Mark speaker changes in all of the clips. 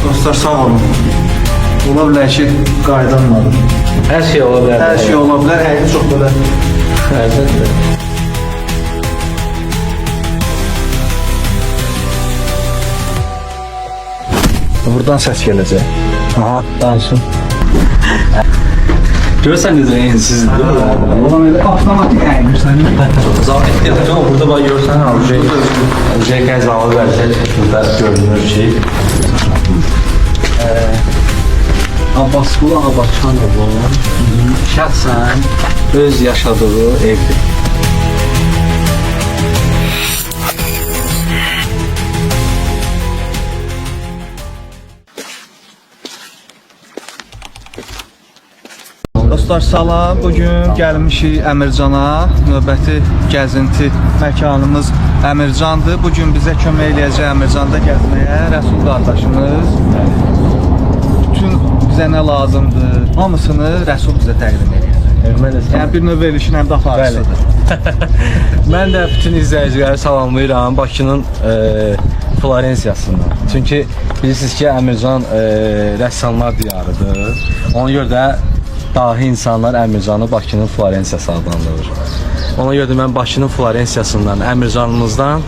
Speaker 1: Dostlar sağ olun. Ola bilər ki, qaydanmadım.
Speaker 2: Hər şey ola bilər.
Speaker 1: Hər şey ola bilər, həqiqi çox belə.
Speaker 2: Əlbəttə.
Speaker 1: Buradan səs gələcək. Aha,
Speaker 2: Danışın. Görürsən necə ensizdir, değil mi?
Speaker 1: Ulan elə avtomatik əymişsən.
Speaker 2: Zaten ehtiyatlı ama burada bak görürsen UJK zamanı verecek. Burada görünür şey.
Speaker 1: Abbasqulu Abaçanovun şəxsən öz yaşadığı evdir. Dostlar salam, bugün gəlmişik Əmircana, növbəti gəzinti məkanımız Əmircandır. Bugün bizə kömək eləyəcək Əmircanda gəzməyə Rəsul qardaşımız. Bütün bizə nə lazımdır, hamısını Rəsul bizə təqdim eləyəcək. Yəni bir növ verilişin həm də aparıcısıdır.
Speaker 2: Mən də bütün izləyiciləri salamlayıram Bakının Florensiyasından. Çünki bilirsiniz ki Əmircan rəssamlar diyarıdır. Ona görə də dahi insanlar Əmircanı Bakının Florensiyası adlandırır. Ona görə də mən Bakının Florensiyasından, Əmircanımızdan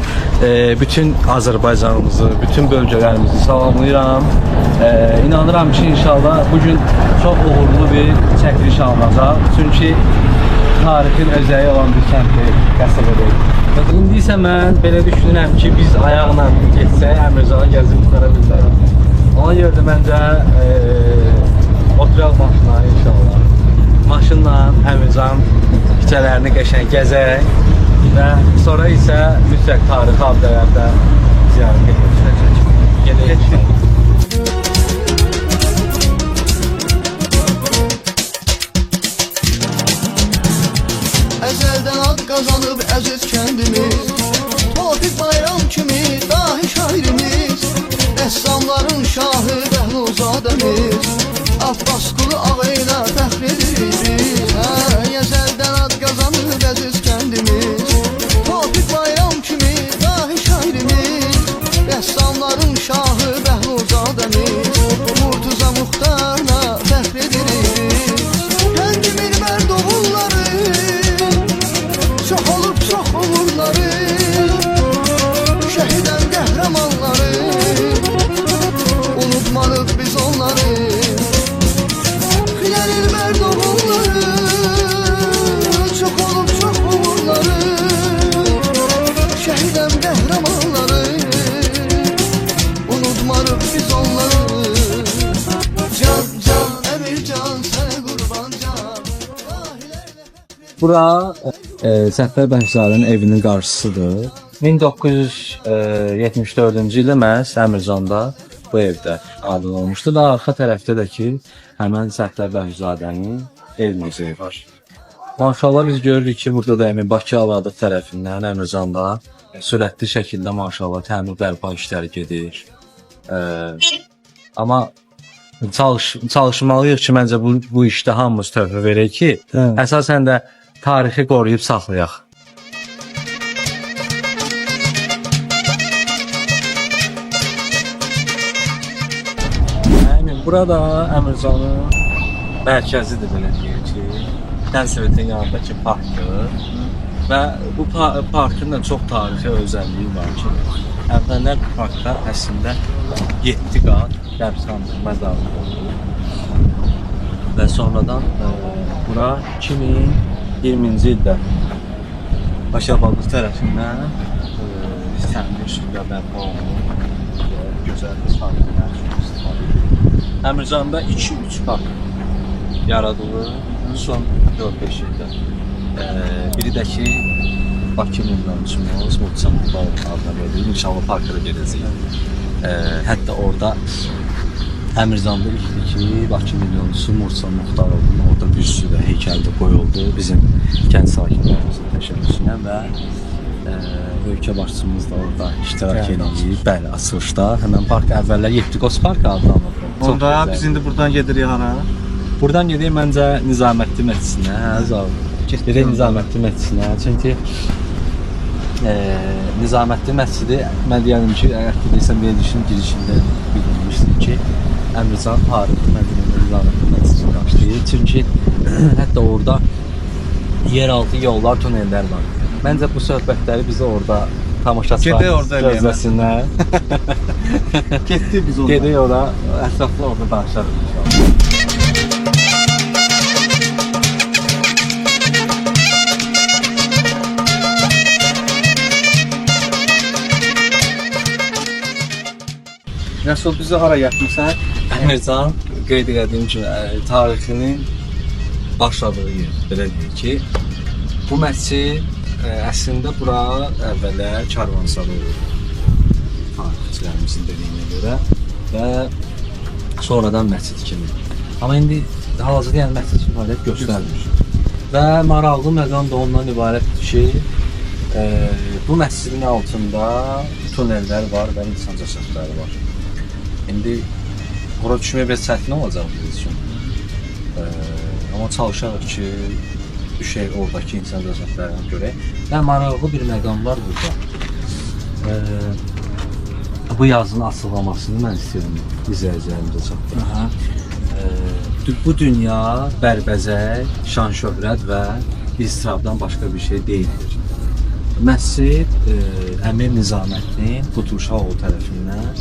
Speaker 2: bütün Azərbaycanımızı, bütün bölgələrimizi salamlayıram. İnanıram ki inşallah bugün çox uğurlu bir çəkiliş alınacaq. Çünki tarixin özəyi olan bir kənddir, qəsəbədir. İndi isə mən belə düşünürəm ki biz ayaqla getsək Əmircana gəzib qutara bilərik. Ona görə də məncə oturaq maşına inşallah. Maşınla Əmircan küçələrini qəşəng gəzək və sonra isə mütləq tarixi abidələrdə ziyarət edəcək. Gedək.
Speaker 3: Əzəldən ad qazanıb əziz kəndimiz, Tofiq bayram kimi dahi şairimiz, rəssamların şahı Bəhluzadəmiz, Abbasqulu ağa ilə fəxr edirik. Əzəldən ad qazanıb əziz kəndimiz, Tofiq bayram kimi dahi şairimiz, rəssamların şahı Bəhluzadəmiz, Murtuza Muxtarla fəxr edirik. Kəndimin mərd oğulları çox olub çox uğurları, şəhidəm qəhrəmanları, unutmarıq biz onları. Xiyəlil mərd oğulları çox olub çox uğurları, şəhidəm qəhrəmanları, unutmarıq biz onları. Can can Əmircan sənə qurban can.
Speaker 2: Bura Səfər Bəhzadənin evinin qarşısıdır. 1974-cü ildə məhz Əmircanda bu evdə adın olmuşdu və arxa tərəfdə də ki həmən Səfər Bəhzadənin ev muzeyi var. Maşallah biz görürük ki burada da Bakı Avadlıq tərəfindən Əmircanda sürətli şəkildə maşallah təmir bərpa işləri gedir. Amma çalışmalıyıq ki məncə bu işdə hamımız töhfə verək ki əsasən də tarixi qoruyub saxlayaq. Burada Əmircanın mərkəzidir belə deyək ki, Kənd-Sovetin yanındakı parkdır və bu parkın da çox tarixi özəlliyi var ki, əvvəllər bu parkda əslində 7 qat qəbirstanlıq məzarlıq oldu və sonradan bura 2020-ci ildə Bakı tərəfindən təmir işində bərpa olunub və gözəl sakinlər üçün istifadə edilir. Əmircanda 2-3 park yaradılır son 4-5 ildə. Biri də ki Bakı milyonçumuz Murtuza Muxtarov adına verilir. İnşallah parka da gedəcəyik. Hətta orada Əmircanda ilkdir ki Bakı milyonçusu Murtuza Muxtarovun orada büstü də heykəldə qoyuldu bizim kənd sakinlərimizin təşəbbüsünə və ölkə başçımız da orada iştirak edib. Bəli, açılışda. Həmən park əvvəllər Yedikoz Park adlanır.
Speaker 1: Onda biz indi buradan gedirik hara?
Speaker 2: Buradan gedək məncə Nizamətli Məhçisinə. Gedək Nizamətli Məhçisinə. Çünki Nizamətli Məscidi mən deyəlim ki, əgər deyirsəm verilişin girişində bildirmişdim ki ki, Əmircan tarixi mədəniyyət məscidi başlayır. Çünki hətta orada yeraltı yollar, tunellər var. Məncə bu söhbətləri bizi orada tamaşaçılar
Speaker 1: Gedək orada eləyək.
Speaker 2: gözləsinlər.
Speaker 1: Getdik biz orada.
Speaker 2: Gedək ora, ətraflı orada danışarıq inşallah.
Speaker 1: Rəsul bizi hara yatmısan?
Speaker 2: Əmircan qeyd etdiyim kimi tarixinin başladığı yer, belə deyək ki, bu məscid əslində bura əvvəllər karvansaray olurdu. Tarixçilərimizin dediyinə görə və sonradan məscid kimi. Amma indi hal-hazırda yəni məscid kimi fəaliyyət göstərmir. Və maraqlı məqam da ondan ibarətdir ki, bu məscidin altında tunellər var və insan cəsədləri var. İndi ora düşmək biraz çətin olacaq biz üçün. Amma çalışarıq ki, düşək oradakı insan cəsədlərinə görə. Və maraqlı bir məqam var burada. Bu yazının açıqlamasını mən istəyirəm izləyicilərimizə çatdırım. Bu dünya bərbəzək, şan-şöhrət və iztirabdan başqa bir şey deyildir. Məscid Əmir Nizaməddin Qutbuşahoğlu tərəfindən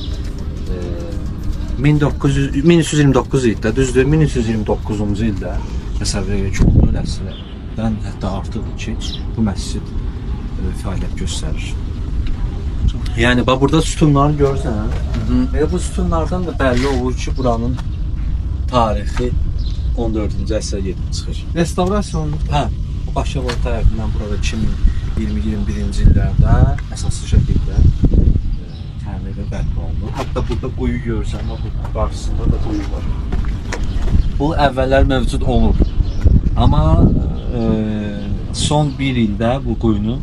Speaker 2: 1329 ildə, düzdür, 1329-cu ildə təsəvvür edir ki, 10 əsrdən hətta artıqdır ki, bu məscid fəaliyyət göstərir. Yəni, bax, burada sütunları görürsən, bu sütunlardan da bəlli olur ki, buranın tarixi 14-cü əsrə gedib çıxır.
Speaker 1: Restavrasiya olunur.
Speaker 2: Hə, Başqalar tərəfindən burada 2020-21-ci illərdə əsaslı şəkildə təmir və bərpa olunur. Hətta burada quyu görürsən, bu qarşısında da quyu var. Bu əvvəllər mövcud olur. Amma son bir ildə bu quyunu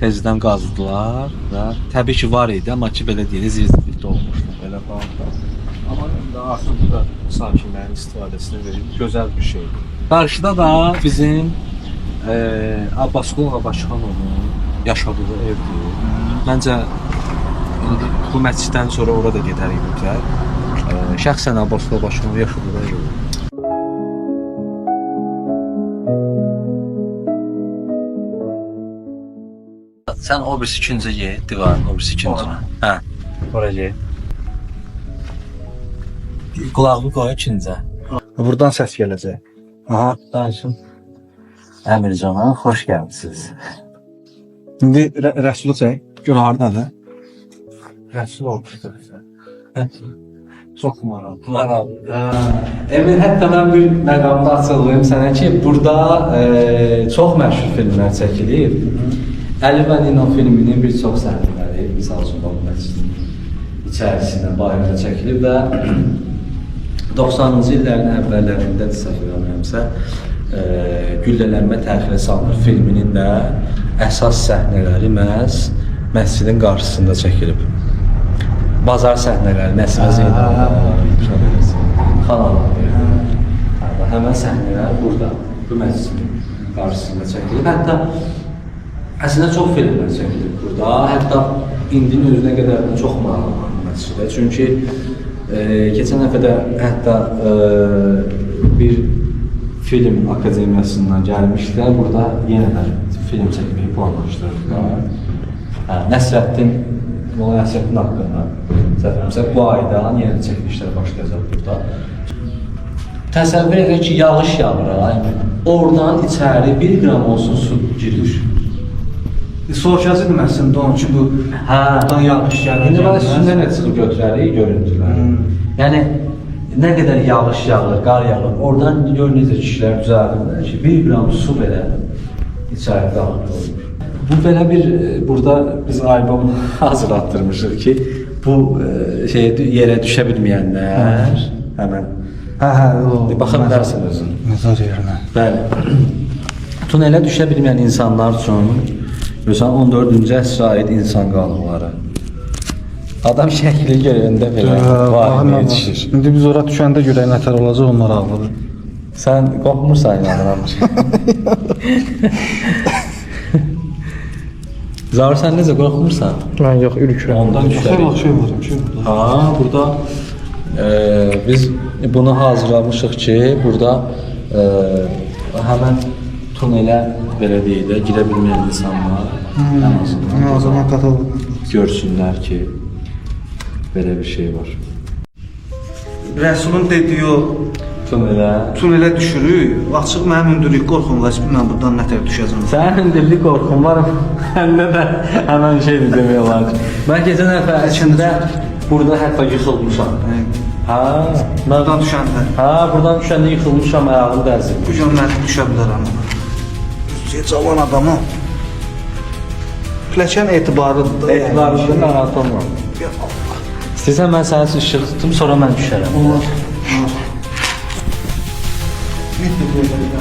Speaker 2: tezdən qazdılar və təbii ki var idi, amma ki belə deyil, zirzilikdə olmuşdu. Belə bağda. Amma indi artıq burada sakinlərin istifadəsinə verib gözəl bir şeydir. Qarşıda da bizim Abbasqulu Abaşxanovun yaşadığı evdir. Məncə bu məsciddən sonra ora da gedərik mütləq. Şəxsən Abbasqulu Abaşxanovun yaşadığı ev olur. Sən o birisi ikinci ye, divarın o birisi ikinci. Hə, oraya ye. Qulağını qoy ikincə.
Speaker 1: Buradan səs gələcək. Aha.
Speaker 2: Danışın. Əmircana, xoş gəlmisiniz.
Speaker 1: İndi Rəsulu çək. Gör hardadır.
Speaker 2: Rəsul olmuşdur. Çox maraqlı. Emir, hətta mən bir məqamda açıqlayım sənə ki, burada çox məşhur filmlər çəkilir. Əli və Nino filminin bir çox səhnələri, misal üçün bu məscidin içərisində, bayırda çəkilib və 90-cı illərin əvvəllərində səhv eləmirəmsə, güllələnmə təxirə salınır filminin də əsas səhnələri məhz məscidin qarşısında çəkilib. Bazar səhnələri, Nəsibə Zeynəb, Xanalar, həmən səhnələr burada, bu məscidin qarşısında çəkilib. Hətta əslində çox filmlər çəkilib burada, hətta indinin özünə qədər də çox maraqlı məscidə. Çünki keçən həftədə hətta bir film akademiyasından gəlmişdilər, burada yenə də film çəkməyi planlaşdırdılar. Nəsrəddin haqqında səhvimsə bu aydan yenə çəkilişlər başlayacaq burada. Təsəvvür edək ki, yağış yağır, oradan içəri 1 qram olsun su girir.
Speaker 1: Soruşacaqdı məsələn onun ki, bu buradan yağış gəlir.
Speaker 2: İndi mən üstündə nə çıxıb götürərik, görüntülər. Yəni, nə qədər yağış yağır, qar yağır, oradan gör necə kişilər düzəldirlər ki, 1 qram su belə içəri daxil olur. Bu belə bir, burada biz albom hazırlatdırmışıq ki, bu yerə düşə bilməyənlər, həmən, baxa bilərsən özün.
Speaker 1: Məzar yerinə.
Speaker 2: Bəli. Tunelə düşə bilməyən insanlar üçün, məsələn, 14-cü əsrə aid insan qalıqları. Adam şəkli görəndə belə vahimə yetişir.
Speaker 1: İndi biz ora düşəndə görək nətər olacaq, onlar ağlıdır.
Speaker 2: Sən qorxmursan inanıram. Zavur, sən necə qorxmursan?
Speaker 4: Mən yox, ürkürəm.
Speaker 2: Ondan düşərik.
Speaker 1: Şey var.
Speaker 2: Ha, burada Biz bunu hazırlamışıq ki, burada həmən tunelə belə deyək də girə bilməyən insanlar ən azından
Speaker 1: O zaman katalog.
Speaker 2: görsünlər ki, belə bir şey var.
Speaker 1: Rəsulun dediyi o
Speaker 2: Tunelə.
Speaker 1: tunelə düşürük. Açıq mənim hündürlük qorxum var. Mən buradan nətər düşəcəm.
Speaker 2: Sənin hündürlük qorxun var, məndə də həmən şeydir demək olar. Mən keçən həftə içində burada hətta yıxılmışam. Ha, mən
Speaker 1: Buradan düşəndə.
Speaker 2: buradan düşəndə yıxılmışam, ayağım dəzilmiş.
Speaker 1: Bu gün mən düşə bilərəm. Cavan adamım. Pləkan etibarlıdır.
Speaker 2: Etibarında narahat olma. İstəyirsən mən səni işıq tutum, sonra mən düşərəm.
Speaker 1: Olur. Bitti böyle.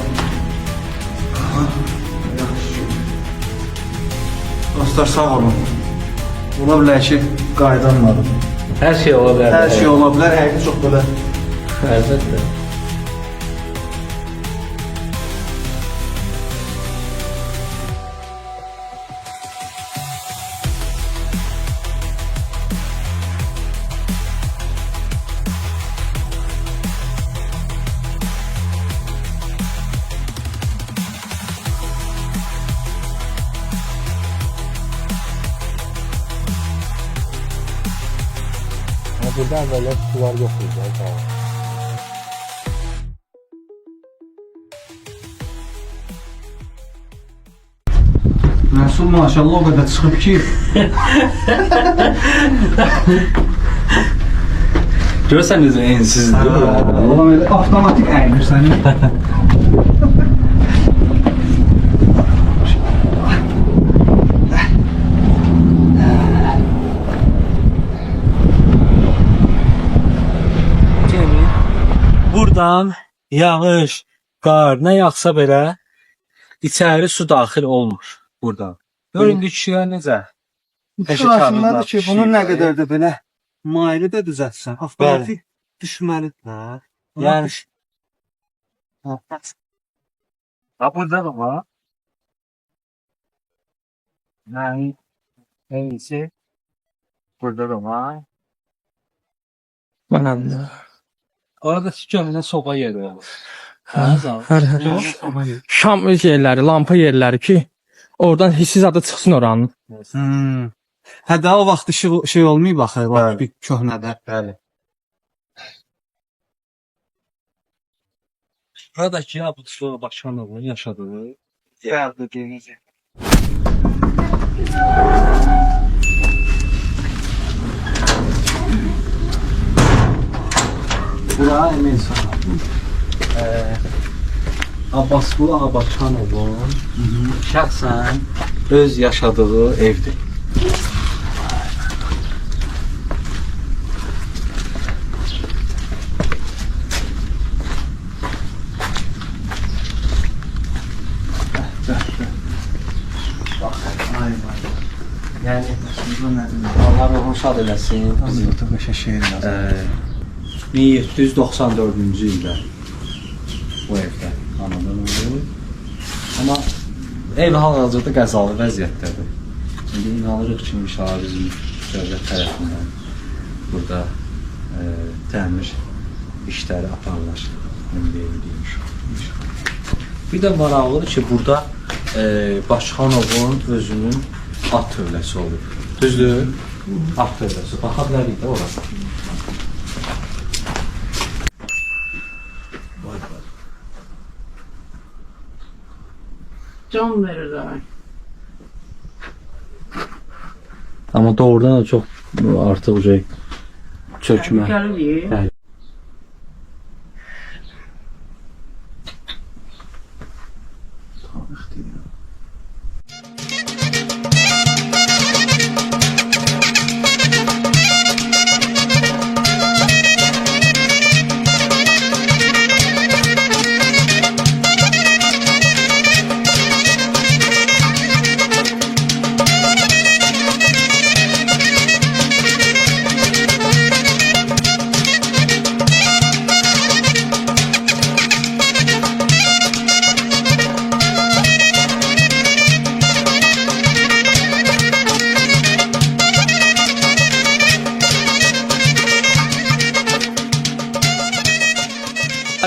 Speaker 1: Aha. Yaxşı. Dostlar sağ olun. Ola bilər ki, qaydanmadım.
Speaker 2: Hər şey ola bilər.
Speaker 1: Hər şey ola bilər, həqiqi çox belə.
Speaker 2: Əlbəttə. Burada böyle sular yok burada.
Speaker 1: Rəsul maşallah o qədər çıxıb ki,
Speaker 2: Görürsən necə ensizdir.
Speaker 1: Allah'ım elə avtomatik əyildir səni.
Speaker 2: Buradan yağış, qar nə yağsa belə içəri su daxil olmur buradan. Görün kişilər necə?
Speaker 1: Şurasındadır ki, bunun nə qədər də belə maili də düzəltsən, avtomatik düşməlidir. Hə?
Speaker 2: Yəni Ha burada da var. Yani en iyisi burada da var.
Speaker 4: Bana da.
Speaker 2: Orada gömünə soba yeri olur.
Speaker 4: Hər şam yerləri, lampa yerləri ki, oradan hissiz adı çıxsın oranın.
Speaker 1: Hə də o vaxt şey olmayıb axı, bax bir köhnədə.
Speaker 2: Bəli. Buradakı Abdullah Başkanov'un yaşadığı
Speaker 1: Gəldi deyəcək.
Speaker 2: bura emin sana. Abbasqulu Başkanov'un şəxsən öz yaşadığı evdir. Yəni Allah ruhunu şad eləsin. Bizim
Speaker 1: Bizim qəşə şeir yazır.
Speaker 2: 1794-cü ildə bu evdə anadan oldu. Amma ev hal-hazırda qəzalı vəziyyətdədir. İndi inanırıq ki, inşallah bizim dövlət tərəfindən burada təmir işləri aparılır. Bir də maraqlıdır ki, burada Başkanov'un özünün at tövləsi olur. Düzdür? At tövləsi. Baxa bilərik də orası.
Speaker 5: Can verirler.
Speaker 2: Amma doğrudan da çox artıq şey çökmə.
Speaker 5: Təhlükəlidir.
Speaker 2: Bəli.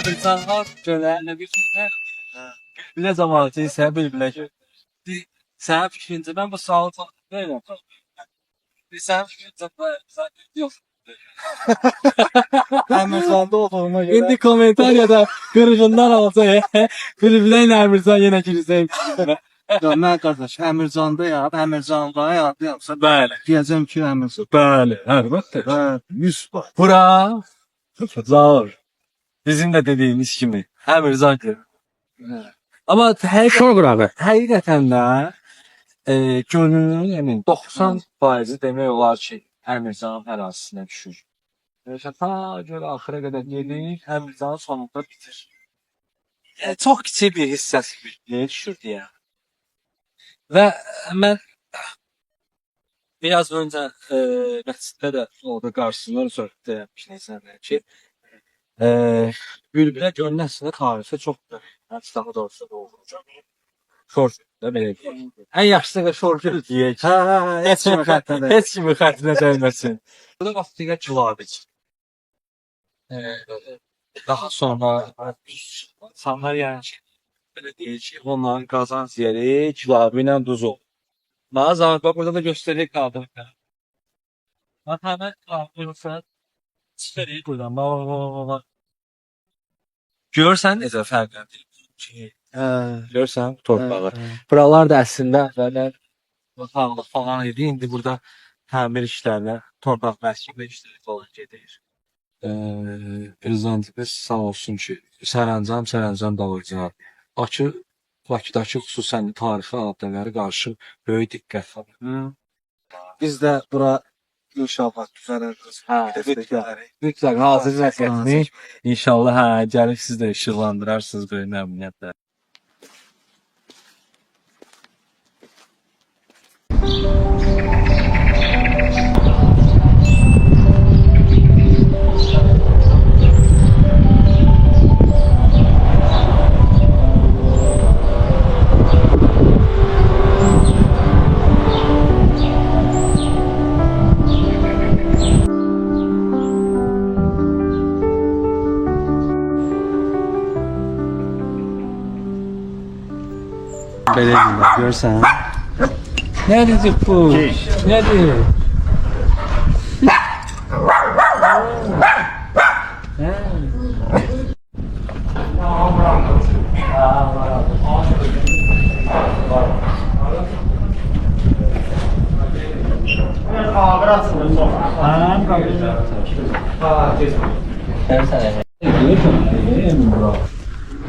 Speaker 2: Əmircanlar görənlə bir bilə zamanı isə bilbilə ki, sənin fikrincə mən bu sualı çox verirəm. Sənin fikrincə yox.
Speaker 1: Əmirzanda olduğuna görə.
Speaker 2: İndi kommentariyada qırğından olsa bilbilə ilə Əmircan yenə girsək.
Speaker 1: Ya, mən qardaş, Əmirzanda ya, Əmircanda yadıramsa,
Speaker 2: Bəli.
Speaker 1: deyəcəm ki, Əmircan.
Speaker 2: Bəli, əlbəttə.
Speaker 1: Hə, 100%.
Speaker 2: Bura zor. Bizim də dediyimiz kimi Əmircan ki. Amma
Speaker 4: Şor qırağı.
Speaker 2: həqiqətən də gönlünün yəni 90% demək olar ki, Əmircanın ərazisinə düşür. Ta görə axıra qədər gedir, Əmircanın sonunda bitir. Çox kiçik bir hissəsi düşür deyə. Və mən biraz öncə məsciddə də orada qarşısında söhbət etmişdim ki, Bülbülə gönül əslində tarixi çoxdur. Daha doğrusu doğrudur. Şorgül belə deyək. Ən yaxşısı da şorgül deyək.
Speaker 1: Heç kimi xətlədir.
Speaker 2: Heç kimi xətrinə dəyməsin. Burada vaxtilə Gülabik. Daha sonra insanlar yəni belə deyək ki, onların qazanc yeri Gülabi ilə Duzul. Bax burada da göstərir qaldı. Bax həmən qaldı. Çıxarıyıq buradan. Bax. Görürsən necə fərqləndir? Görürsən torpağı. Buralar da əslində əvvəllər baxaqlıq falan idi. İndi burada təmir işlərinə, torpaq məhsulü işləri falan gedir. Prezidentimiz sağ olsun ki, sərəncam dalıcılar. Bakıdakı xüsusən tarixi abidələrə qarşı böyük diqqət var.
Speaker 1: Biz də bura inşallah düzələcək.
Speaker 2: Mütləq hazır vəziyyətini inşallah gəlib siz də işıqlandırarsınız böyük məmnuniyyətlə.
Speaker 1: Belə deyirlər, görsən.
Speaker 2: Nədir bu? Nədir?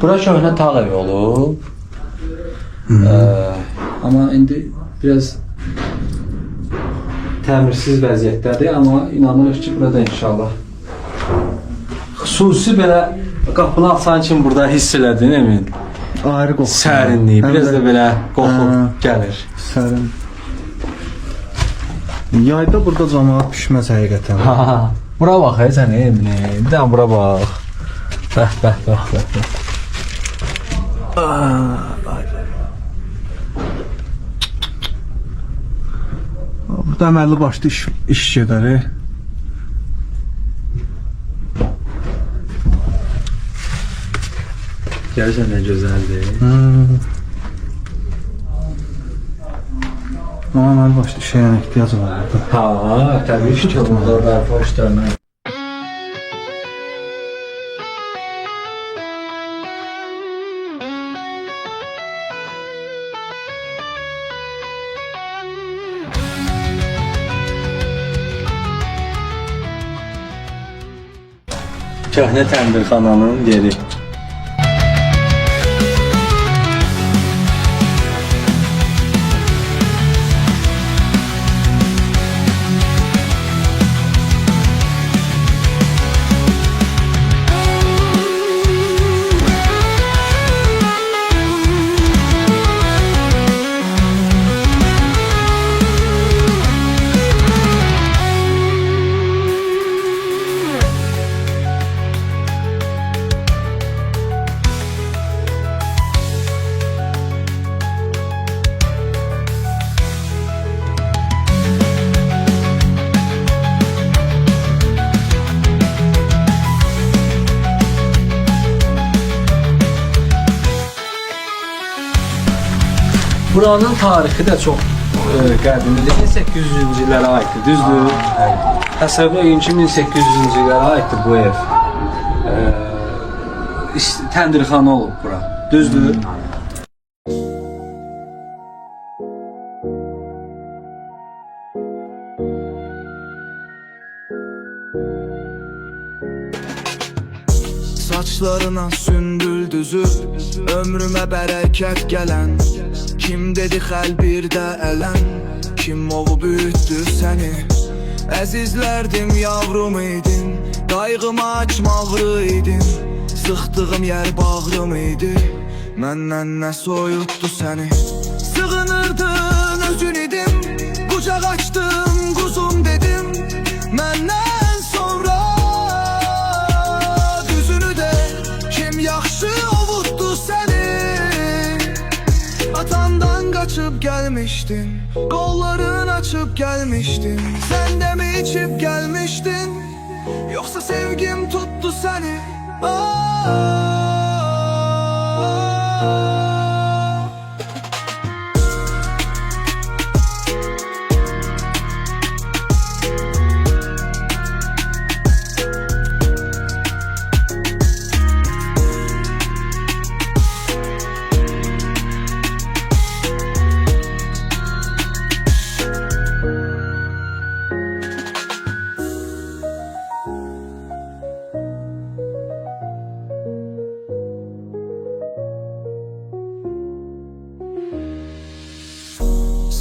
Speaker 2: Bura köhnə tağ evi olub. Amma indi biraz təmirsiz vəziyyətdədir, amma inanırıq ki, burada inşallah. Xüsusi belə qapını açan kimi burada hiss elədin, Emin.
Speaker 1: Ayrı qoxu.
Speaker 2: Sərinliyi, biraz da belə qoxu gəlir.
Speaker 1: Sərin. Yayda burada cəmaət düşməz həqiqətən.
Speaker 2: Bura bax, sən Emin. Bir də bura bax. Bəh.
Speaker 1: Burada əməlli başlı iş gedər.
Speaker 2: Görürsən nə gözəldir.
Speaker 1: Amma əməlli başlı şeyə ehtiyac var burada.
Speaker 2: Təbii ki, burada bərpa işləmək. Köhnə təndirxananın yeri. Buranın tarixi də çox qədimdir. 1800-cü illərə aiddir, düzdür? Hesab edin ki, 1800-cü illərə aiddir bu ev. Təndirxana olub bura, düzdür?
Speaker 3: Saçlarına sündül düzüb ömrümə bərəkət gələn kim dedi xəl birdə ələn kim ovu büyütdü səni əzizlərdim yavrum idin qayğımı açmağrı idin sıxdığım yer bağrım idi məndən nə soyutdu səni sığınırdın özün idim qucaq açdım quzum dedim məndən sonra yaxşı ovutdu səni atandan qaçıb gəlmişdin qolların açıb gəlmişdin sən də mi içib gəlmişdin yoxsa sevgim tutdu səni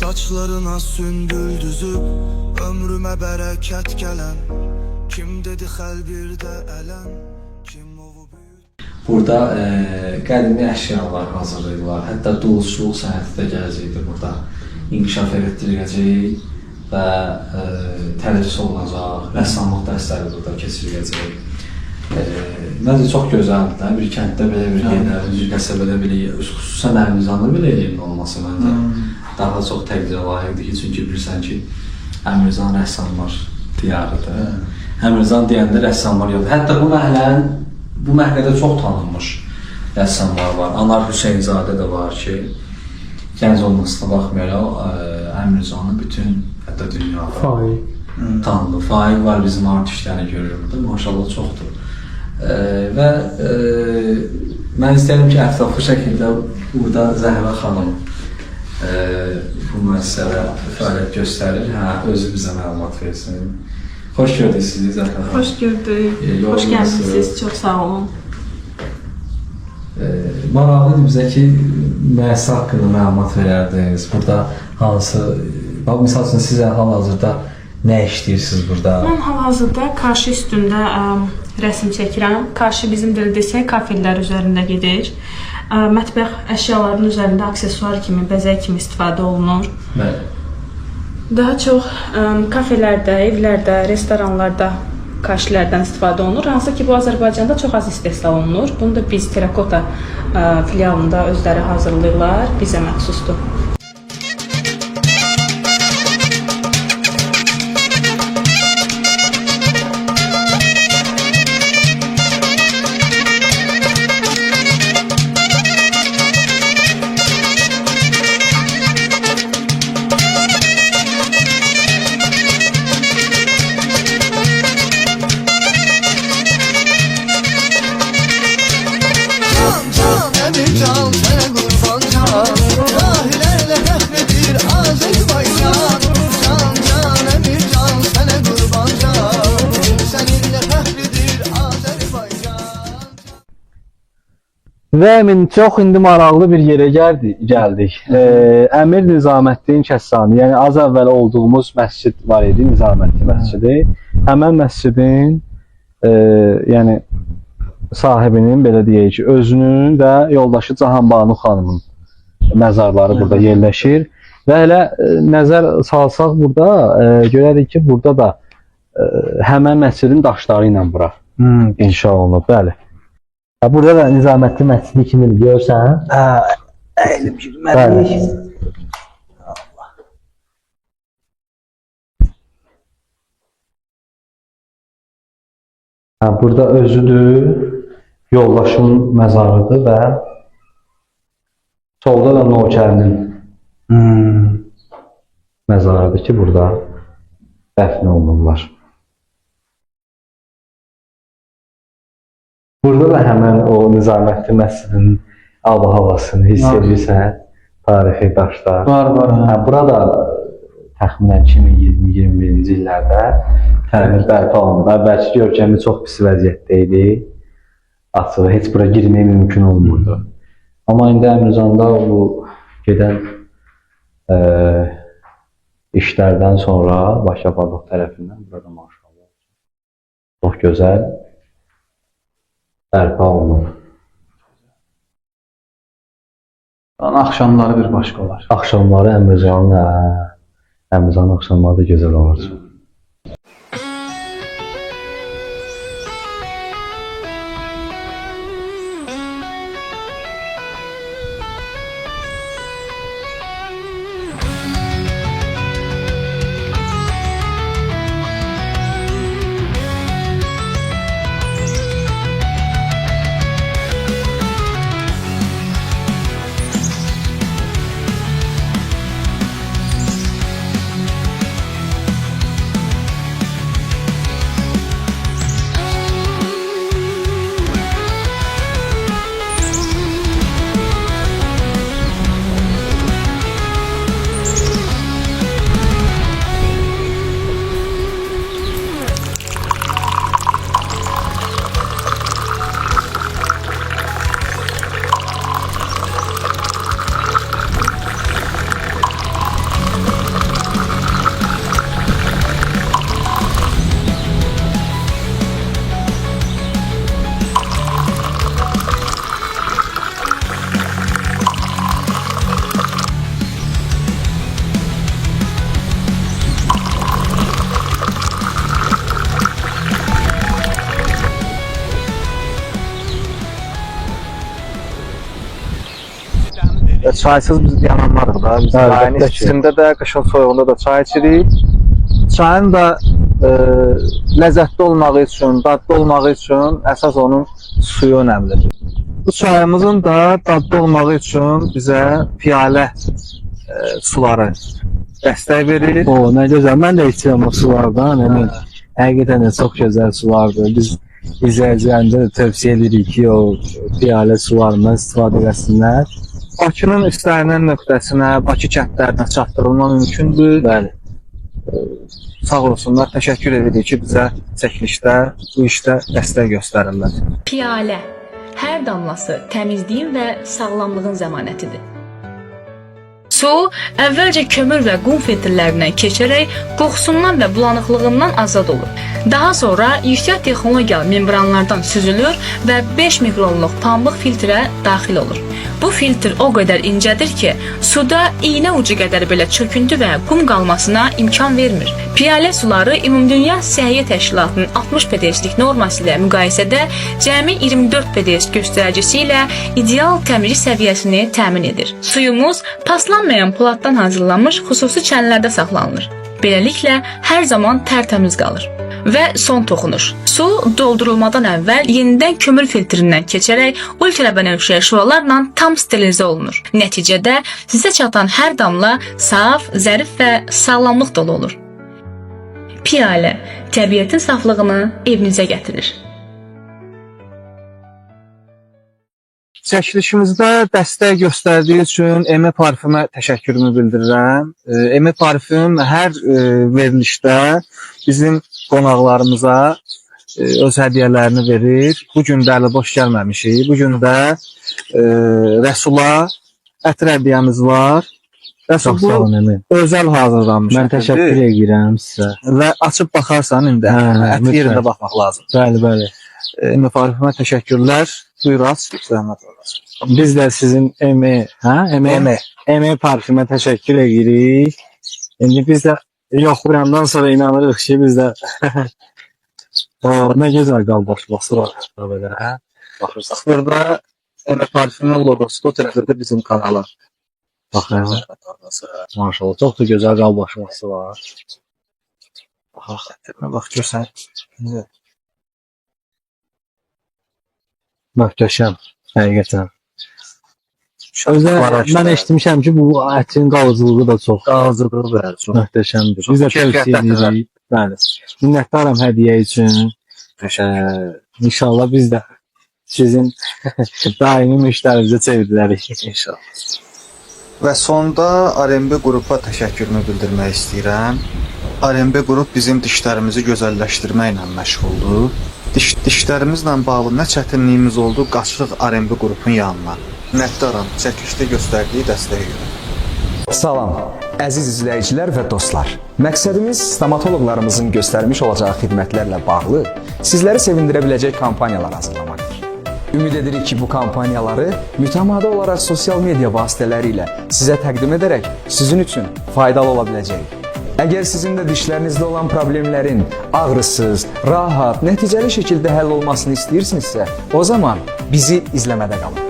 Speaker 3: Saçlarına sündül düzüb ömrümə bərəkət gələn kim dedi xəl birdə ələn kim ovu büyüt.
Speaker 2: Burada qədimi əşyalar hazırlayırlar. Hətta duluzçuluq sənəti də gələcəkdir burada. İnkişaf etdiriləcək və tədris olunacaq. Rəssamlıq dərsləri burada keçiriləcək. Məncə çox gözəldir. Bir kənddə belə bir yerdə, bir qəsəbədə belə, xüsusən Əmircanda belə yerin olması məncə daha çox təqdirə layiqdir ki, çünki bilirsən ki, Əmircan rəssamlar diyarıdır. Əmircan deyəndə rəssamlar yoxdur. Hətta bu məhəllədə çox tanınmış rəssamlar var. Anar Hüseynzadə də var ki, gənc olmasına baxmayaraq Əmircanı bütün hətta dünyada tanınır. Faiq var, bizim art işlərini görür burada, maşallah çoxdur. Və mən istəyirəm ki, ətraflı şəkildə burada Zəhra xanım bu müəssisədə fəaliyyət göstərir. Özü bizə məlumat versin. Xoş gördük sizi Zəhra xanım.
Speaker 5: Xoş gördük. Xoş gəlmişsiniz. Çox sağ olun.
Speaker 2: Maraqlıdır bizə ki, müəssisə haqqında məlumat verərdiniz. Burada hansı, misal üçün siz hal-hazırda nə işləyirsiniz burada?
Speaker 5: Mən hal-hazırda qarşı üstündə rəsm çəkirəm. Qarşı bizim də desək kafellər üzərində gedir. Mətbəx əşyalarının üzərində aksesuar kimi, bəzək kimi istifadə olunur.
Speaker 2: Bəli.
Speaker 5: Daha çox kafelərdə, evlərdə, restoranlarda kaşlərdən istifadə olunur. Hansı ki, bu Azərbaycanda çox az istehsal olunur. Bunu da biz Terakota filialında özləri hazırlayırlar, bizə məxsusdur.
Speaker 3: Emircan sənə qurban can Dahilərlə fəxredir Azərbaycan Can Emircan sənə qurban can Səninlə fəxredir Azərbaycan.
Speaker 1: Və əmin çox indi maraqlı bir yerə gəldik. Əmir Nizaməddin Kəssani, yəni az əvvəl olduğumuz məscid var idi, Nizaməddin məscidi. Həmən məscidin yəni sahibinin, belə deyək ki, özünün və yoldaşı Cahanbanu xanımın məzarları burada yerləşir. Və elə nəzər salsaq burada, görərik ki, burada da həmən məscidin daşları ilə bura inşa olunub, bəli. Burada da Nizaməddin məscidi kimi görsən. Əylim girmədik. Burada özüdür, yoldaşın məzarıdır və solda da nökərinin
Speaker 6: Məzardır ki, burada dəfn olunurlar. Burada da həmən o Nizamətli məscidinin hava-havasını hiss edirsən, tarixi daşlar.
Speaker 1: Var.
Speaker 6: Burada təxminən 2020-21-ci illərdə təmir bərpa olundu. Əvvəlki görkəmi çox pis vəziyyətdə idi. Açığı, heç bura girmək mümkün olmurdu. Amma indi Əmircanda bu gedən işlərdən sonra Başapadov tərəfindən burada maşallah çox gözəl bərpa olunur.
Speaker 1: Axşamları bir başqa olar.
Speaker 6: Axşamları Əmircanın axşamları da gözəl olur.
Speaker 1: Çaysız biz yananlarıq da. Biz çayın içində də, qışın soyuğunda da çay içirik. Çayın da ləzzətli olmağı üçün, dadlı olmağı üçün əsas onun suyu önəmlidir. Bu çayımızın da dadlı olmağı üçün bizə piyalə suları dəstək verir.
Speaker 6: O, nə gözəl. Mən də içirəm o sulardan. Həqiqətən də çox gözəl sulardır. Biz izləyicilərimizə də tövsiyə edirik ki, o piyalə sularından istifadə etsinlər.
Speaker 1: Bakının istənilən nöqtəsinə, Bakı kəndlərinə çatdırılma mümkündür.
Speaker 6: Bəli.
Speaker 1: Sağ olsunlar, təşəkkür edirik ki, bizə çəkilişdə, bu işdə dəstək göstərirlər.
Speaker 7: Piyalə hər damlası təmizliyin və sağlamlığın zəmanətidir. Su əvvəlcə kömür və qum filtrlərindən keçərək qoxusundan və bulanıqlığından azad olur. Daha sonra yüksək texnologiyalı membranlardan süzülür və 5 mikronluq pambıq filtrə daxil olur. Bu filtr o qədər incədir ki, suda iynə ucu qədər belə çöküntü və qum qalmasına imkan vermir. Piyalə suları Ümumdünya Səhiyyə Təşkilatının 60 PDS-lik norması ilə müqayisədə cəmi 24 PDS göstəricisi ilə ideal təmizlik səviyyəsini təmin edir. Suyumuz paslanmayan poladdan hazırlanmış xüsusi çənlərdə saxlanılır. Beləliklə hər zaman tərtəmiz qalır. Və son toxunuş. Su doldurulmadan əvvəl yenidən kömür filtrindən keçərək ultrabənövşəyi şüalarla tam sterilizə olunur. Nəticədə sizə çatan hər damla saf, zərif və sağlamlıq dolu olur. Piyalə təbiətin saflığını evinizə gətirir.
Speaker 1: Çəkilişimizdə dəstək göstərdiyi üçün EME Parfümə təşəkkürümü bildirirəm. EME Parfüm hər verilişdə bizim qonaqlarımıza öz hədiyyələrini verir. Bu gün də əli boş gəlməmişik. Bu gün də Rəsula ətir hədiyyəmiz var. Rəsul,
Speaker 6: Çox sağ olun, Əmin.
Speaker 1: özəl hazırlanmış.
Speaker 6: Mən təşəkkür edirəm sizə.
Speaker 1: Və açıb baxarsan indi, ət yerində baxmaq lazım.
Speaker 6: Bəli, bəli.
Speaker 1: EME Parfümə təşəkkürlər. Buyur, aç, zəhmət olasın.
Speaker 6: Biz də sizin EME Parfümə təşəkkür edirik. İndi biz də yoxlayandan sonra inanırıq ki, biz də nə gözəl qalbaşması var. Belə, hə?
Speaker 1: Baxırsaq, burada EME Parfümün logosu, o tərəfdə bizim kanala.
Speaker 6: Baxın, maşallah, çox da gözəl qalbaşması var.
Speaker 1: Bax, görsən.
Speaker 6: Möhtəşəm, həqiqətən. Özə mən eşitmişəm ki, bu ətin qalıcılığı da çox
Speaker 2: Qalıcılığı çox
Speaker 6: möhtəşəmdir. Biz də tövsiyə
Speaker 1: keyfiyyətlidir.
Speaker 6: edirik. Bəli. Minnətdaram hədiyyə üçün. İnşallah biz də sizin daimi müştərimizə çevrilərik.
Speaker 2: inşallah.
Speaker 1: Və sonda RMB qrupa təşəkkürümü bildirmək istəyirəm. RMB qrup bizim dişlərimizi gözəlləşdirməklə məşğuldur. Dişlərimizlə bağlı nə çətinliyimiz oldu, qaçırıq RMB qrupun yanına. Minnətdaram çəkilişdə göstərdiyi dəstəyə görə.
Speaker 8: Salam, əziz izləyicilər və dostlar. Məqsədimiz stomatoloqlarımızın göstərmiş olacağı xidmətlərlə bağlı sizləri sevindirə biləcək kampaniyalar hazırlamaqdır. Ümid edirik ki, bu kampaniyaları mütəmadi olaraq sosial media vasitələri ilə sizə təqdim edərək sizin üçün faydalı ola biləcəyik. Əgər sizin də dişlərinizdə olan problemlərin ağrısız, rahat, nəticəli şəkildə həll olmasını istəyirsinizsə, o zaman bizi izləmədə qalın.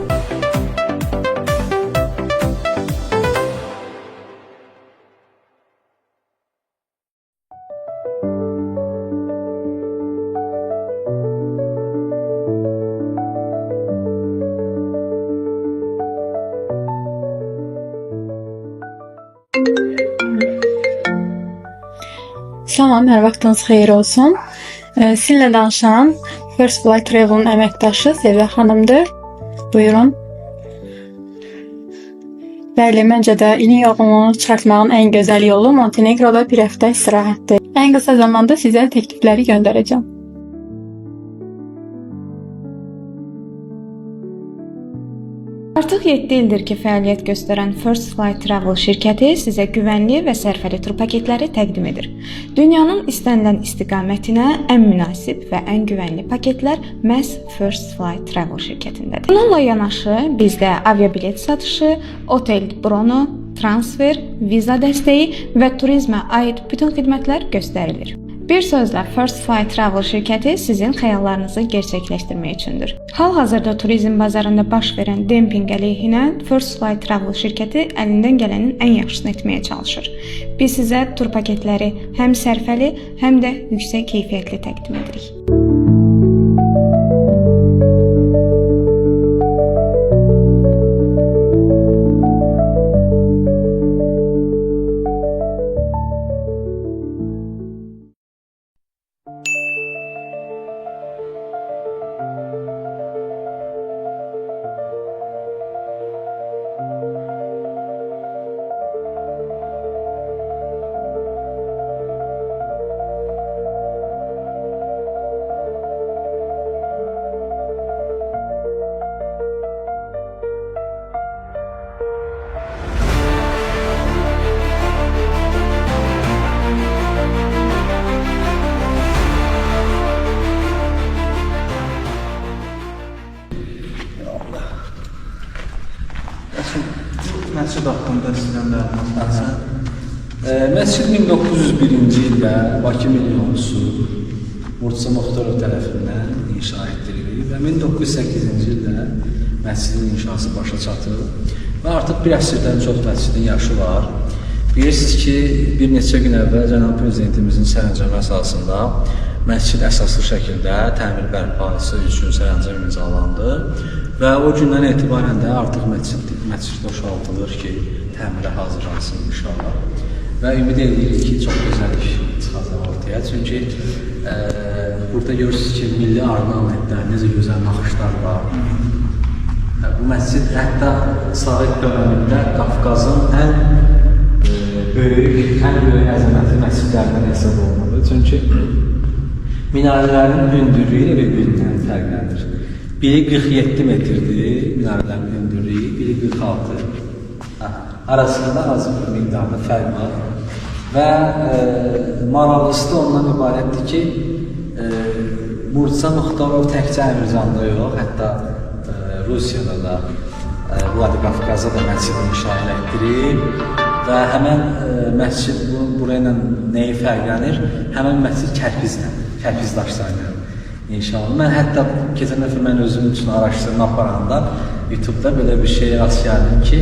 Speaker 9: Salam, hər vaxtınız xeyir olsun. Sizinlə danışan First Flight Travel'ın əməkdaşı Sevda xanımdır. Buyurun. Bəli, məncə də ilin yorğunluğunu çıxartmağın ən gözəl yolu Montenegroda bir həftə istirahətdir. Ən qısa zamanda sizə təklifləri göndərəcəm. Artıq 7 ildir ki, fəaliyyət göstərən First Flight Travel şirkəti sizə güvənli və sərfəli tur paketləri təqdim edir. Dünyanın istənilən istiqamətinə ən münasib və ən güvənli paketlər məhz First Flight Travel şirkətindədir. Bununla yanaşı bizdə aviabilet satışı, otel brono, transfer, viza dəstəyi və turizmə aid bütün xidmətlər göstərilir. Bir sözlə, First Flight Travel şirkəti sizin xəyallarınızı gerçəkləşdirmək üçündür. Hal-hazırda turizm bazarında baş verən dempinq əleyhinə First Flight Travel şirkəti əlindən gələnin ən yaxşısını etməyə çalışır. Biz sizə tur paketləri həm sərfəli, həm də yüksək keyfiyyətli təqdim edirik.
Speaker 1: Məscid haqqında sizdən məlumat.
Speaker 2: Məscid 1901-ci ildə Bakı Milyonçusu Murtza Muxtarov tərəfindən inşa etdirilib və 1908-ci ildə məscidin inşası başa çatıb və artıq bir əsrdən çox məscidin yaşı var. Bilirsiniz ki, bir neçə gün əvvəl Cənab Prezidentimizin sərəncamı əsasında məscid əsaslı şəkildə təmir bərpası üçün sərəncam imzalandı və o gündən etibarən də artıq məscid boşaltılır ki, təmirə hazırlansın inşallah. Və ümid edirik ki, çox gözəl iş çıxacaq ortaya. Çünki burada görürsünüz ki, milli ornamentlər, necə gözəl naxışlar var. Bu məscid hətta Sovet dönəmində Qafqazın ən böyük əzəmətli məscidlərdən hesab olunur. Çünki minarələrin hündürlüyü bir-birindən fərqlənir. Biri 47 metrdir, minarələrin hündürlüyü, biri 46. Arasında az bir miqdarda fərq var. Və maraqlısı da ondan ibarətdir ki, Murtza Muxtarov təkcə Əmircanda yox, hətta Rusiyada da, Vladikavkazda da məscid inşa etdirib və həmən məscid burayla nəyi fərqlənir? Həmən məscid kərpiz daşlarıyla inşallah. Mən hətta keçən dəfə mən özüm üçün araşdırma aparanda YouTube-da belə bir şey rast gəldim ki,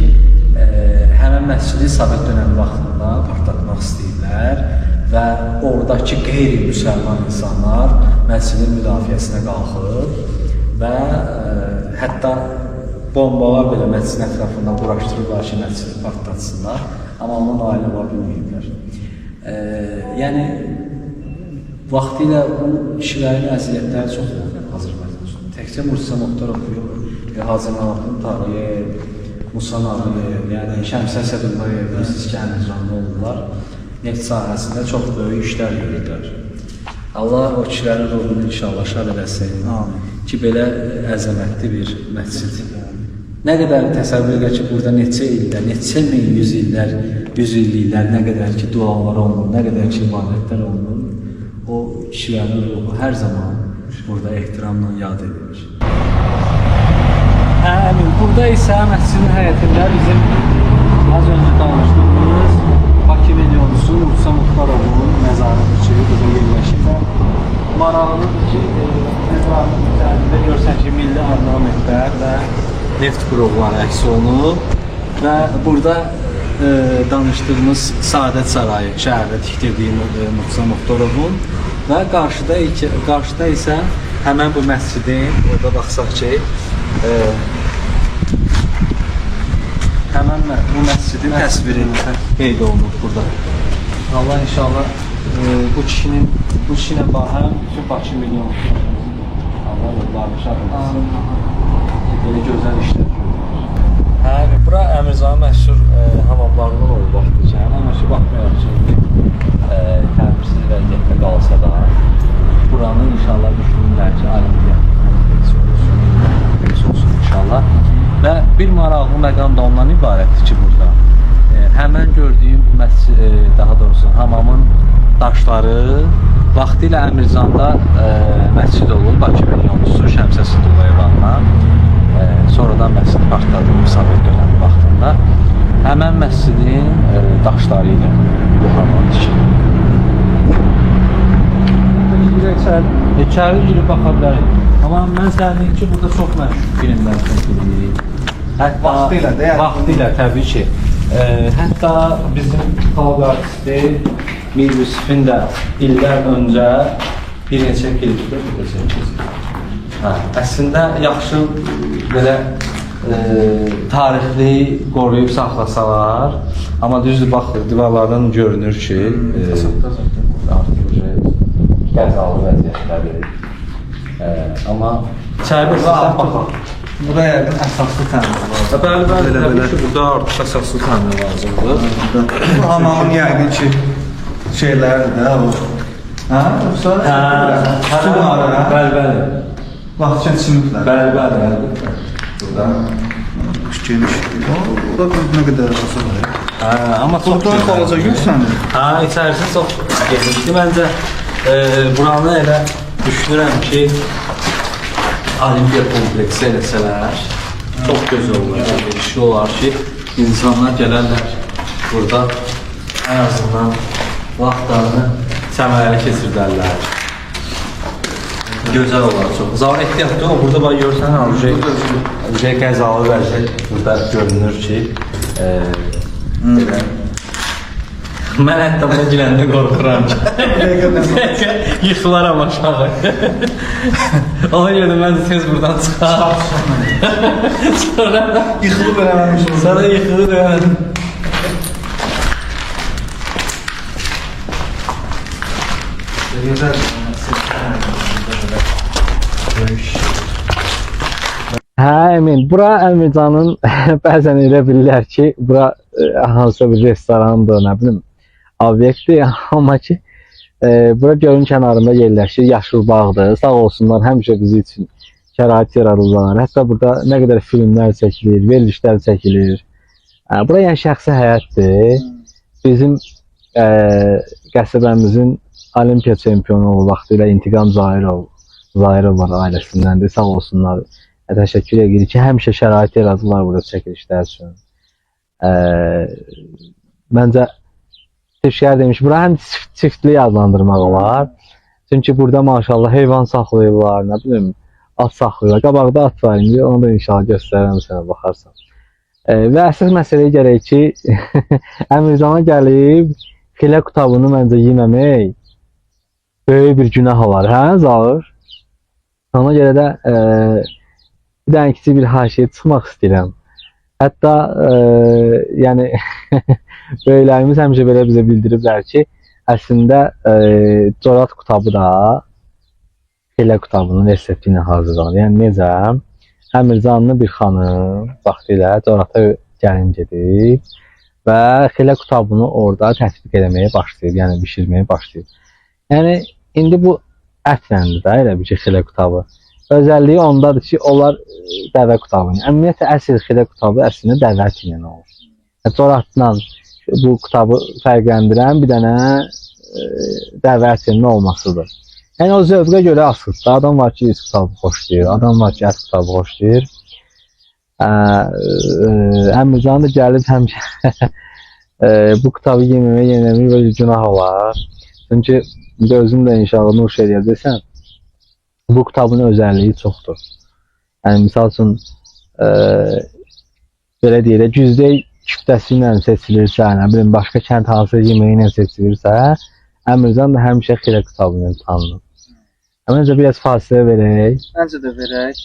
Speaker 2: həmən məscidi Sovet dönəmi vaxtında partlatmaq istəyirlər və oradakı qeyri-müsəlman insanlar məscidin müdafiəsinə qalxıb və hətta bombalar belə məscidin ətrafından quraşdırırlar ki, məscidi partlatsınlar. Amma ona nail ola bilməyiblər. Yəni vaxtilə bu kişilərin əziyyətləri çox oldu Azərbaycanda. Təkcə Mursa Muxtarov yox, Hacı Naxın Tağıyev, Musa Nağıyev, yəni Şəmsə Əsədullayev, bilirsiniz ki, Əmircanlı oldular. Neft sahəsində çox böyük işlər görürlər. Allah o kişilərin ruhunu inşallah şad eləsin ki, belə əzəmətli bir məscid. Nə qədər təsəvvür edir ki, burada neçə illər, neçə min yüz illər, yüz illiklər, nə qədər ki, dualar olunur, nə qədər ki, ibadətlər olunur, o kişilərin ruhu hər zaman burada ehtiramla yad edilir. Burada isə məscidin həyətində bizim az öncə danışdığımız Bakı milyonçusu Mursa Muxtarovun məzarı burada yerləşir və maraqlıdır ki, məzarın üzərində görsən ki, milli ornamentlər və neft qurğuları əks olunub və burada danışdığımız Saadət Sarayı şəhərdə tikdirdiyi Mursa Muxtarovun və qarşıda isə həmən bu məscidin, orada baxsaq ki, həmən bu məscidin təsviri qeyd olunub burada. Allah inşallah bu kişinin həm bütün Bakı milyon Allah yollarını şad etsin. Belə gözəl işlər görürlər. Bura Əmircanın məşhur hamamlarından olub vaxtıcan. Amma ki, baxmayaraq ki, təmirsiz vəziyyətdə qalsa da buranın inşallah düşünürlər ki, alimliyə olsun inşallah. Və bir maraqlı məqam da ondan ibarətdir ki, burada həmən gördüyüm daha doğrusu hamamın daşları vaxtilə Əmircanda məscid olub, Bakı milyonçusu Şəmsə Əsədullayev adına. Sonradan məscid partladı Sovet dönəmi vaxtında. Həmən məscidin daşları ilə bu hamam tikilir. İçəri girib baxa bilərik. Amma mən sənədim ki, burada çox məşhur filmlər çəkilir. Vaxtilə təbii ki. Hətta bizim xalq artisti Mir Yusifin də illər öncə bir neçə klipdə burada çəkir. Əslində yaxşı belə tarixli qoruyub saxlasalar, amma düzdür baxır, divarlardan görünür ki, artıq qəzalı vəziyyətləri. Amma içəri baxaq.
Speaker 1: Burada yəqin əsaslı təmir lazım.
Speaker 2: Bəli, təbii ki, burada artıq əsaslı təmir lazımdır.
Speaker 1: Bu hamamın yəqin ki, şeyləri də o. Hə? Yoxsa?
Speaker 2: Bəli.
Speaker 1: Vaxtçın siniflər.
Speaker 2: Bəli.
Speaker 1: Burada genişdir. O da nə qədər əsası var.
Speaker 2: Amma çox
Speaker 1: Buradan xalaca yüksəndir.
Speaker 2: İçərisi çox genişdir. Məncə buranı elə düşünürəm ki, Olimpiya kompleksi eləsələr çox gözəl olar, işi olar ki, insanlar gələrlər burada ən azından vaxtlarını səmərəli keçirdərlər. Gözəl olar çox. Zaur ehtiyatlı o, burada bax görsən, qəzalı vəziyyət burada görünür ki, mən hətta buna giləndə qorxuram ki, yıxılaram aşağı. Ona görə mən də tez buradan çıxar. Sonra
Speaker 1: Yıxılıb eləməmiş olur.
Speaker 2: Sonra yıxılıb eləmədim.
Speaker 1: Gözəl.
Speaker 6: Əmin. Bura Əmircanın bəzən elə bilirlər ki, bura hansısa bir restorandır, nə bilim, obyektdir, amma ki, bura gölün kənarında yerləşir, yaşıl bağdır. Sağ olsunlar, həmişə bizi üçün şərait yaradırlar. Hətta burada nə qədər filmlər çəkilir, verilişlər çəkilir. Bura yəni şəxsi həyətdir. Bizim qəsəbəmizin Olimpiya çempionu vaxtilə İntiqam Zahirov var ailəsindəndir. Sağ olsunlar. Təşəkkür edirik ki, həmişə şərait yaradırlar burada çəkilişlər üçün. Məncə Türklər demiş, bura həm çiftli adlandırmaq olar. Çünki burada maşallah heyvan saxlayırlar, nə bilim, at saxlayırlar. Qabaqda at var indi, onu da inşallah göstərərəm sənə baxarsan. Və əsas məsələyə gərək ki, Əmircana gəlib filə qutabını məncə yeməmək böyük bir günah olar, hə Zaur? Ona görə də bir dənə kiçik bir haşiyə çıxmaq istəyirəm. Hətta yəni böyüklərimiz həmişə belə bizə bildiriblər ki, əslində Corat qutabı da Xelə qutabının resepti ilə hazırlanır. Yəni necə? Əmircanlı bir xanım vaxtilə Corata gəlin gedib və Xelə qutabını orada tətbiq etməyə başlayıb, yəni bişirməyə başlayıb. Yəni indi bu ətləndir də elə bir şey Xelə qutabı. Özəlliyi ondadır ki, onlar dəvə qutabı. Ümumiyyətlə əsl Xelə qutabı əslində dəvə əti ilə olur. Coratla bu qutabı fərqləndirən bir dənə dəvə ətinin olmasıdır. Yəni o zövqə görə asılıdır. Adam var ki, iz qutabı xoşlayır, adam var ki, ət qutabı xoşlayır. Əmircan da gəlib həmişə bu qutabı yeməmək böyle günah olar. Çünki özüm də inşallah nuş edəcəksən. Bu kitabın özəlliyi çoxdur. Yəni misal üçün belə deyək, güzdək küftəsi ilə seçilirsə, nə bilim başqa kənd hansı yeməyi ilə seçilirsə, Əmircan da həmişə Xelə kitabı ilə tanınır. Məncə biraz fasilə verək.
Speaker 1: Məncə də verək.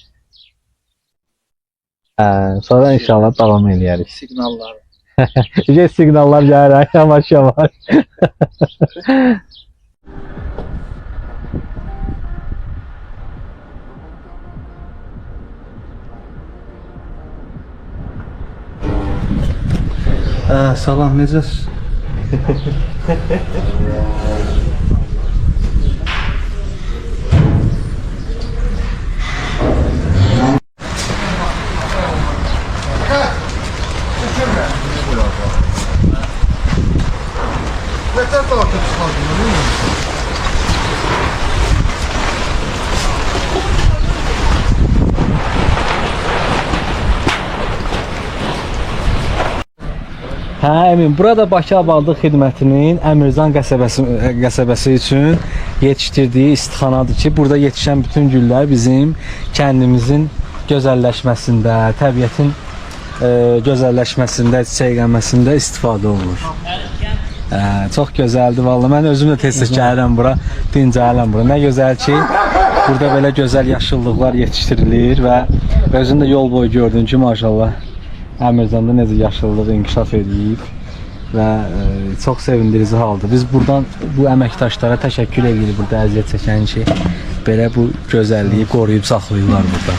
Speaker 6: Sonra inşallah davam edərik.
Speaker 1: Siqnalları.
Speaker 6: Siqnallar gəlir, yavaş-yavaş.
Speaker 1: Salam, necəsiz?
Speaker 6: Hə, Emin, burada Bakı Abadlıq Xidmətinin Əmircan qəsəbəsi üçün yetişdirdiyi istixanadır ki, burada yetişən bütün güllər bizim kəndimizin gözəlləşməsində, təbiətin gözəlləşməsində, çiçəklənməsində istifadə olunur. Çox gözəldir vallahi. Mən özüm də tez-tez gəlirəm bura, dincəlirəm bura. Nə gözəl ki, burada belə gözəl yaşıllıqlar yetişdirilir və özün də yol boyu gördün ki, maşallah Əmircanda necə yaşıllıq inkişaf edib və çox sevindirici haldır. Biz buradan bu əməkdaşlara təşəkkür edirik, burada əziyyət çəkən ki, belə bu gözəlliyi qoruyub saxlayırlar burada.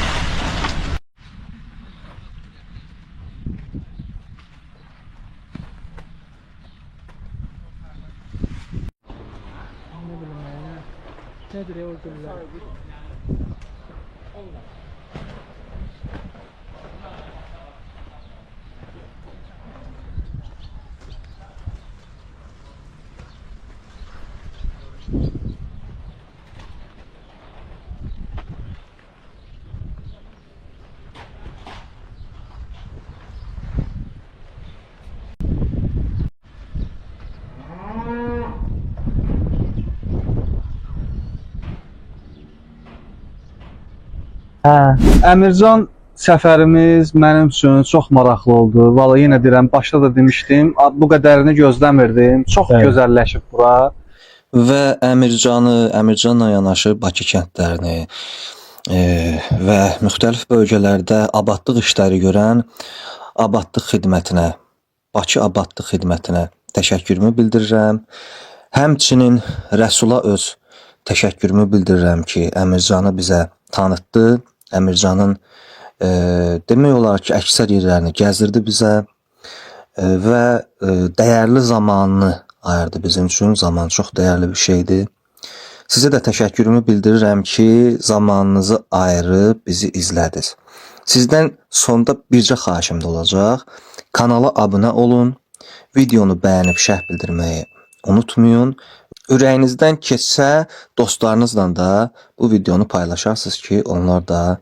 Speaker 1: Əmircan səfərimiz mənim üçün çox maraqlı oldu. Vallahi yenə deyirəm, başda da demişdim, bu qədərini gözləmirdim. Çox gözəlləşib bura. Və Əmircanla yanaşı Bakı kəndlərini və müxtəlif bölgələrdə abadlıq işləri görən abadlıq xidmətinə, Bakı abadlıq xidmətinə təşəkkürümü bildirirəm. Həmçinin Rəsula öz təşəkkürümü bildirirəm ki, Əmircanı bizə tanıtdı. Əmircanın demək olar ki, əksər yerlərini gəzdirdi bizə və dəyərli zamanını ayırdı bizim üçün. Zaman çox dəyərli bir şeydir. Sizə də təşəkkürümü bildirirəm ki, zamanınızı ayırıb bizi izlədiniz. Sizdən sonda bircə xahişim də olacaq. Kanala abunə olun, videonu bəyənib şərh bildirməyi unutmayın. Ürəyinizdən keçsə, dostlarınızla da bu videonu paylaşarsınız ki, onlar da